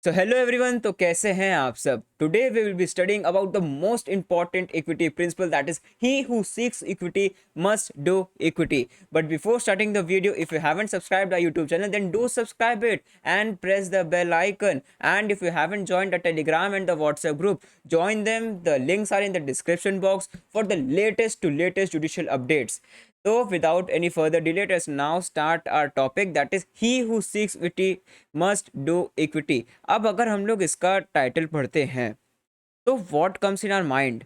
So hello everyone, तो कैसे हैं आप सब? Today we will be studying about the most important equity principle, that is he who seeks equity must do equity. But before starting the video, if you haven't subscribed our YouTube channel, then do subscribe it and press the bell icon. And if you haven't joined the Telegram and the WhatsApp group, join them. The links are in the description box for the latest judicial updates. So without any further delay, let's now start our topic, that is he who seeks equity must do equity. अब अगर हम लोग इसका title पढ़ते हैं तो what comes in our mind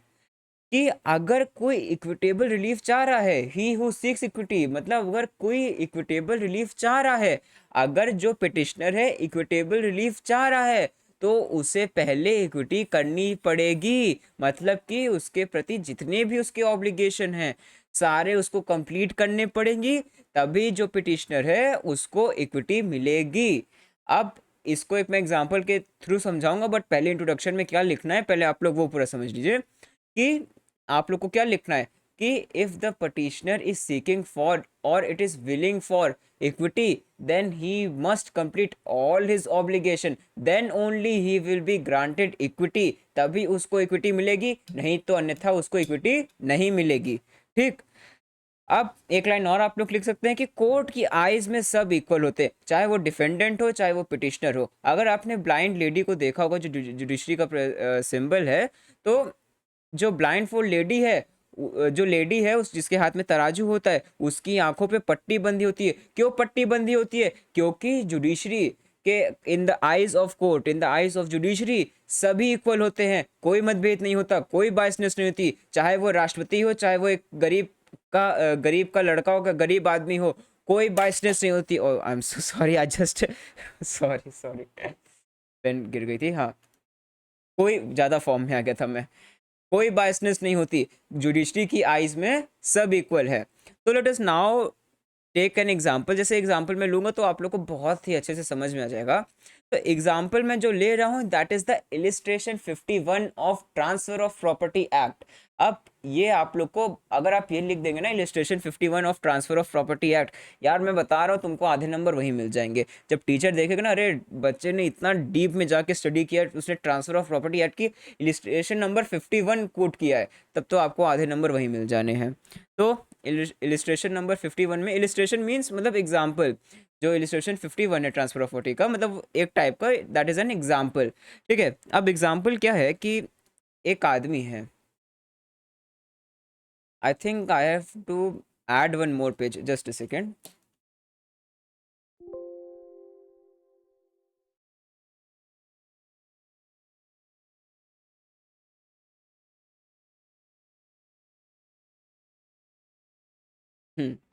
कि अगर कोई इक्विटेबल रिलीफ चाह रहा है, ही हु सीक्स इक्विटी, मतलब अगर कोई इक्विटेबल रिलीफ चाह रहा है, अगर जो पिटिशनर है इक्विटेबल रिलीफ चाह रहा है, तो उसे पहले इक्विटी करनी पड़ेगी। मतलब कि उसके प्रति जितने भी उसके ऑब्लिगेशन हैं सारे उसको कंप्लीट करने पड़ेंगी, तभी जो पिटिशनर है उसको इक्विटी मिलेगी। अब इसको एक मैं एग्जांपल के थ्रू समझाऊंगा, बट पहले इंट्रोडक्शन में क्या लिखना है पहले आप लोग वो पूरा समझ लीजिए कि आप लोग को क्या लिखना है कि if the petitioner is seeking for और it is willing for equity, then he must complete all his obligation, then only he will be granted equity. तभी उसको इक्विटी मिलेगी, नहीं तो अन्यथा उसको इक्विटी नहीं मिलेगी। ठीक। अब एक लाइन और आप लोग लिख सकते हैं कि कोर्ट की आइज में सब इक्वल होते हैं, चाहे वो डिफेंडेंट हो चाहे वो पिटिशनर हो। अगर आपने ब्लाइंड लेडी को देखा होगा जो जुडिशरी का सिंबल है, तो जो ब्लाइंड फोल्ड लेडी है, जो लेडी है उस जिसके हाथ में तराजू होता है, उसकी आंखों पे पट्टी बंधी होती है। क्यों पट्टी बंधी होती है? क्योंकि जुडिशरी के in the eyes of court, in the eyes of judiciary सभी इक्वल होते हैं, कोई मतभेद नहीं होता, कोई बायसनेस नहीं होती। चाहे वो राष्ट्रपति हो, चाहे वो एक गरीब का लड़का हो, गरीब आदमी हो, कोई बायसनेस नहीं होती। I am so sorry, I just sorry sorry, pen गिर गई थी। हाँ, कोई ज़्यादा फॉर्म में आ गया था मैं। कोई बायसनेस नहीं होती, जुडिशरी की आइज में सब इक्वल है। तो let us now take an example. जैसे एग्जाम्पल मैं लूंगा तो आप लोग को बहुत ही अच्छे से समझ में आ जाएगा। तो एग्जाम्पल मैं जो ले रहा हूँ that is the illustration 51 of transfer of property act. अब ये आप लोग को अगर आप ये लिख देंगे ना, illustration 51 of transfer of property act, यार मैं बता रहा हूँ तुमको आधे नंबर वहीं मिल जाएंगे। जब टीचर देखेगा ना, अरे बच्चे ने इतना डीप में जाके स्टडी किया, उसने ट्रांसफर ऑफ प्रॉपर्टी एक्ट की इलिस्ट्रेशन नंबर 51 कोट किया है, तब तो आपको आधे नंबर वहीं मिल जाने हैं। तो इलिस्ट्रेशन नंबर 51 में, इलिस्ट्रेशन मीन्स मतलब एग्जाम्पल, जो इलिस्ट्रेशन 51 है ट्रांसफर ऑफ प्रॉपर्टी का, मतलब एक टाइप का दैट इज एन एग्जाम्पल। ठीक है। अब एग्जाम्पल क्या है कि एक आदमी है, I think I have to add one more page, just a second.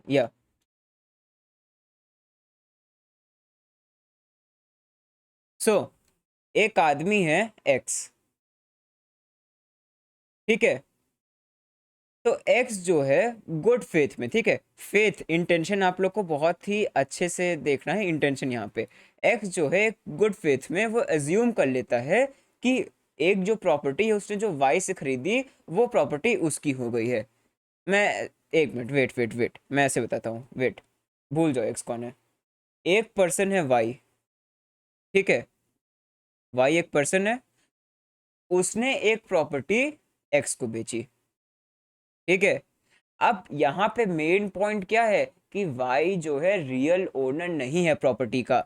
या सो एक आदमी है एक्स। ठीक है। तो एक्स जो है गुड फेथ में, ठीक है, फेथ इंटेंशन आप लोग को बहुत ही अच्छे से देखना है। इंटेंशन यहाँ पे एक्स जो है गुड फेथ में वो एज्यूम कर लेता है कि एक जो प्रॉपर्टी है उसने जो वाई से खरीदी वो प्रॉपर्टी उसकी हो गई है। मैं एक मिनट, वेट वेट वेट, मैं ऐसे बताता हूँ, वेट, भूल जाओ एक्स कौन है। एक पर्सन है वाई। ठीक है। वाई एक पर्सन है, उसने एक प्रॉपर्टी एक्स को बेची। ठीक है। अब यहाँ पे मेन पॉइंट क्या है कि वाई जो है रियल ओनर नहीं है प्रॉपर्टी का।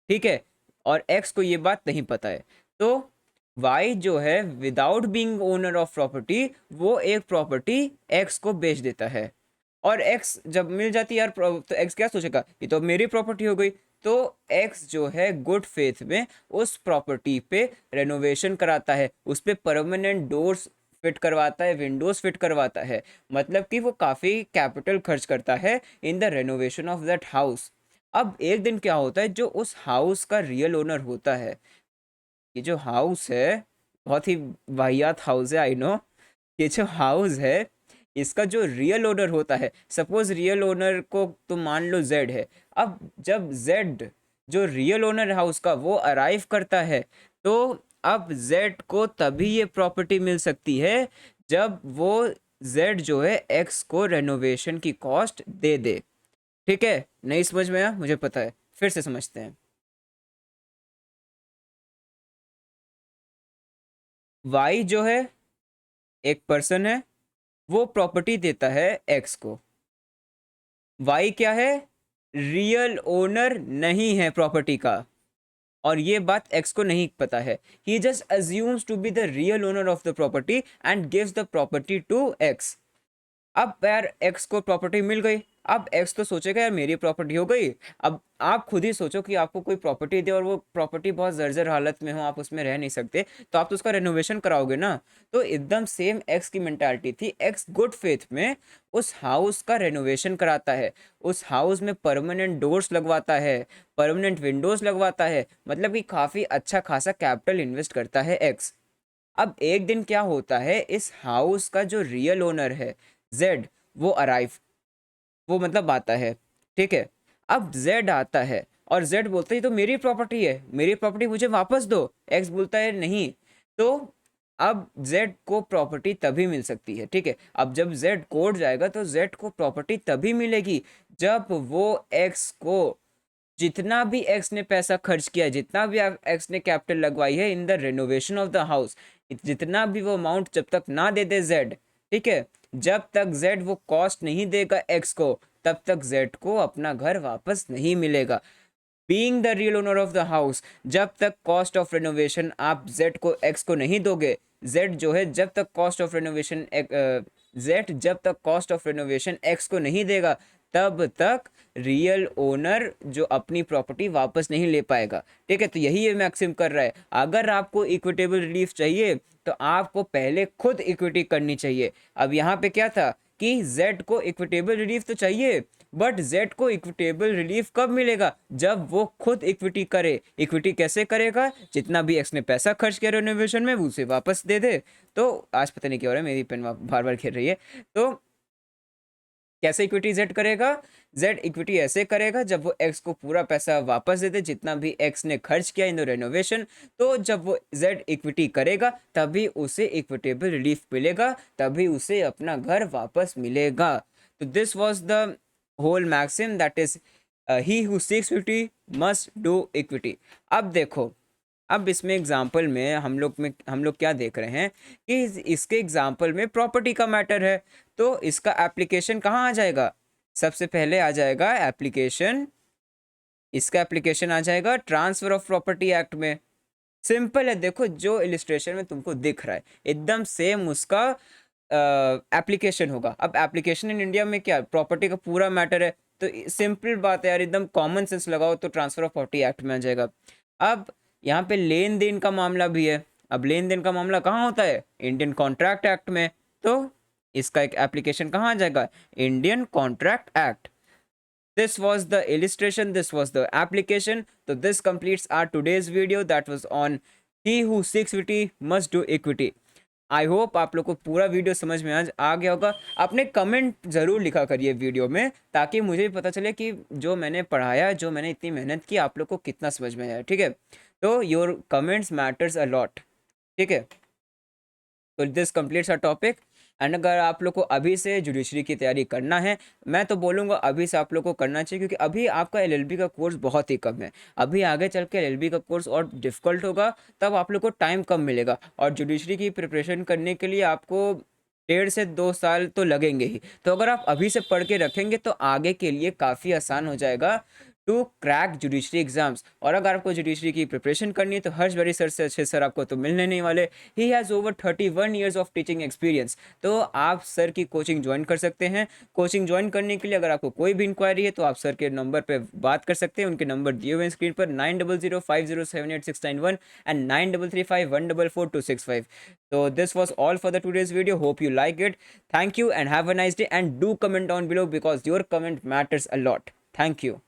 ठीक है। और एक्स को ये बात नहीं पता है। तो वाई जो है without being owner of property वो एक प्रॉपर्टी एक्स को बेच देता है। और एक्स जब मिल जाती है यार तो एक्स क्या सोचेगा, ये तो मेरी प्रॉपर्टी हो गई। तो एक्स जो है गुड फेथ में उस प्रॉपर्टी पे रेनोवेशन कराता है, उस पे परमानेंट डोर्स फिट करवाता है, विंडोज फिट करवाता है। मतलब कि वो काफ़ी कैपिटल खर्च करता है in the renovation of that house. अब एक दिन क्या होता है, जो उस हाउस का रियल ओनर होता है, ये जो हाउस है बहुत ही वाहियात हाउस है, आई नो। ये जो हाउस है इसका जो रियल ओनर होता है, सपोज रियल ओनर को तो मान लो जेड है। अब जब जेड जो रियल ओनर हाउस का वो अराइव करता है, तो अब जेड को तभी ये प्रॉपर्टी मिल सकती है जब वो जेड जो है एक्स को रेनोवेशन की कॉस्ट दे दे। ठीक है। नहीं समझ में आया? मुझे पता है, फिर से समझते हैं। वाई जो है एक पर्सन है, वो प्रॉपर्टी देता है एक्स को। वाई क्या है? रियल ओनर नहीं है प्रॉपर्टी का, और ये बात एक्स को नहीं पता है। He just assumes to be the real owner of the property and gives the property to X. अब यार एक्स को प्रॉपर्टी मिल गई, अब एक्स तो सोचेगा यार मेरी प्रॉपर्टी हो गई। अब आप खुद ही सोचो कि आपको कोई प्रॉपर्टी दे और वो प्रॉपर्टी बहुत जर्जर हालत में हो, आप उसमें रह नहीं सकते, तो आप तो उसका रेनोवेशन कराओगे ना। तो एकदम सेम एक्स की मेंटालिटी थी। एक्स गुड फेथ में उस हाउस का रेनोवेशन कराता है, उस हाउस में परमानेंट डोर्स लगवाता है, परमानेंट विंडोज लगवाता है, मतलब कि काफ़ी अच्छा खासा कैपिटल इन्वेस्ट करता है एक्स। अब एक दिन क्या होता है, इस हाउस का जो रियल ओनर है जेड, वो अराइव, वो मतलब आता है, ठीक है। अब जेड आता है और जेड बोलता है ये तो मेरी प्रॉपर्टी है, मेरी प्रॉपर्टी मुझे वापस दो। एक्स बोलता है नहीं। तो अब जेड को प्रॉपर्टी तभी मिल सकती है, ठीक है। अब जब जेड कोर्ट जाएगा तो जेड को प्रॉपर्टी तभी मिलेगी जब वो एक्स को, जितना भी एक्स ने पैसा खर्च किया, जितना भी एक्स ने कैपिटल लगवाई है in the renovation of the house, जितना भी वो अमाउंट जब तक ना दे दे जेड, ठीक है, जब तक जेड वो कॉस्ट नहीं देगा एक्स को, तब तक जेड को अपना घर वापस नहीं मिलेगा। Being the real owner of the house, जब तक कॉस्ट ऑफ रेनोवेशन आप जेड को एक्स को नहीं दोगे, जेड जो है जब तक कॉस्ट ऑफ रेनोवेशन जेड जब तक कॉस्ट ऑफ रेनोवेशन एक्स को नहीं देगा, तब तक रियल ओनर जो अपनी प्रॉपर्टी वापस नहीं ले पाएगा, ठीक है। तो यही ये मैक्सिम कर रहा है। अगर आपको इक्विटेबल रिलीफ चाहिए तो आपको पहले खुद इक्विटी करनी चाहिए। अब यहाँ पे क्या था कि जेड को इक्विटेबल रिलीफ तो चाहिए, बट जेड को इक्विटेबल रिलीफ कब मिलेगा? जब वो खुद इक्विटी करे। इक्विटी कैसे करेगा? जितना भी एक्स ने पैसा खर्च किया रेनोवेशन में उसे वापस दे दे। तो आज पता नहीं क्या हो रहा है, मेरी पेन बार बार गिर रही है। तो कैसे इक्विटी जेड करेगा? जेड इक्विटी ऐसे करेगा जब वो एक्स को पूरा पैसा वापस दे दे जितना भी एक्स ने खर्च किया इन द रेनोवेशन। तो जब वो जेड इक्विटी करेगा तभी उसे इक्विटेबल रिलीफ मिलेगा, तभी उसे अपना घर वापस मिलेगा। तो this was the whole maxim, that is he who seeks equity must do equity. अब देखो, अब इसमें एग्जाम्पल में हम लोग क्या देख रहे हैं कि इसके एग्जाम्पल में प्रॉपर्टी का मैटर है। तो इसका एप्लीकेशन कहाँ आ जाएगा? सबसे पहले आ जाएगा एप्लीकेशन, इसका एप्लीकेशन आ जाएगा ट्रांसफर ऑफ प्रॉपर्टी एक्ट में। सिंपल है, देखो जो इलिस्ट्रेशन में तुमको दिख रहा है एकदम सेम उसका एप्लीकेशन होगा। अब एप्लीकेशन इन इंडिया में क्या, प्रॉपर्टी का पूरा मैटर है, तो सिंपल बात है यार, एकदम कॉमन सेंस लगाओ तो ट्रांसफर ऑफ प्रॉपर्टी एक्ट में आ जाएगा। अब यहाँ पे लेन देन का मामला भी है। अब लेन देन का मामला कहाँ होता है? इंडियन कॉन्ट्रैक्ट एक्ट में। तो इसका एक एप्लीकेशन कहाँ आ जाएगा? Indian contract act. This was the illustration, this was the application. So this completes our today's video that was on he who seeks equity must do equity. I hope आप लोग को पूरा वीडियो समझ में आज आ गया होगा। आपने कमेंट ज़रूर लिखा करिए वीडियो में, ताकि मुझे भी पता चले कि जो मैंने पढ़ाया, जो मैंने इतनी मेहनत की, आप लोग को कितना समझ में आया, ठीक है। तो your comments matters a lot, ठीक है। तो this completes our topic. And अगर आप लोग को अभी से जुडिशरी की तैयारी करना है, मैं तो बोलूँगा अभी से आप लोग को करना चाहिए, क्योंकि अभी आपका एलएलबी का कोर्स बहुत ही कम है। अभी आगे चल के एलएलबी का कोर्स और डिफ़िकल्ट होगा, तब आप लोग को टाइम कम मिलेगा, और जुडिशरी की प्रिपरेशन करने के लिए आपको 1.5 से 2 साल तो लगेंगे ही। तो अगर आप अभी से पढ़ के रखेंगे तो आगे के लिए काफ़ी आसान हो जाएगा टू क्रैक जुडिशरी एग्जाम्स। और अगर आपको जुडिशरी की प्रिपरेशन करनी है तो हर्ष बरी सर से अच्छे सर आपको तो मिलने नहीं वाले। He has over 31 years of teaching experience. तो आप सर की कोचिंग ज्वाइन कर सकते हैं। कोचिंग ज्वाइन करने के लिए अगर आपको कोई भी इंक्वायरी है तो आप सर के नंबर पर बात कर सकते हैं। उनके नंबर दिए हुए हैं स्क्रीन पर 9005078691 and 9335144265। So this was all for the today's video. Hope you like it. Thank you and have a nice day, and do comment down below because your comment matters a lot. Thank you.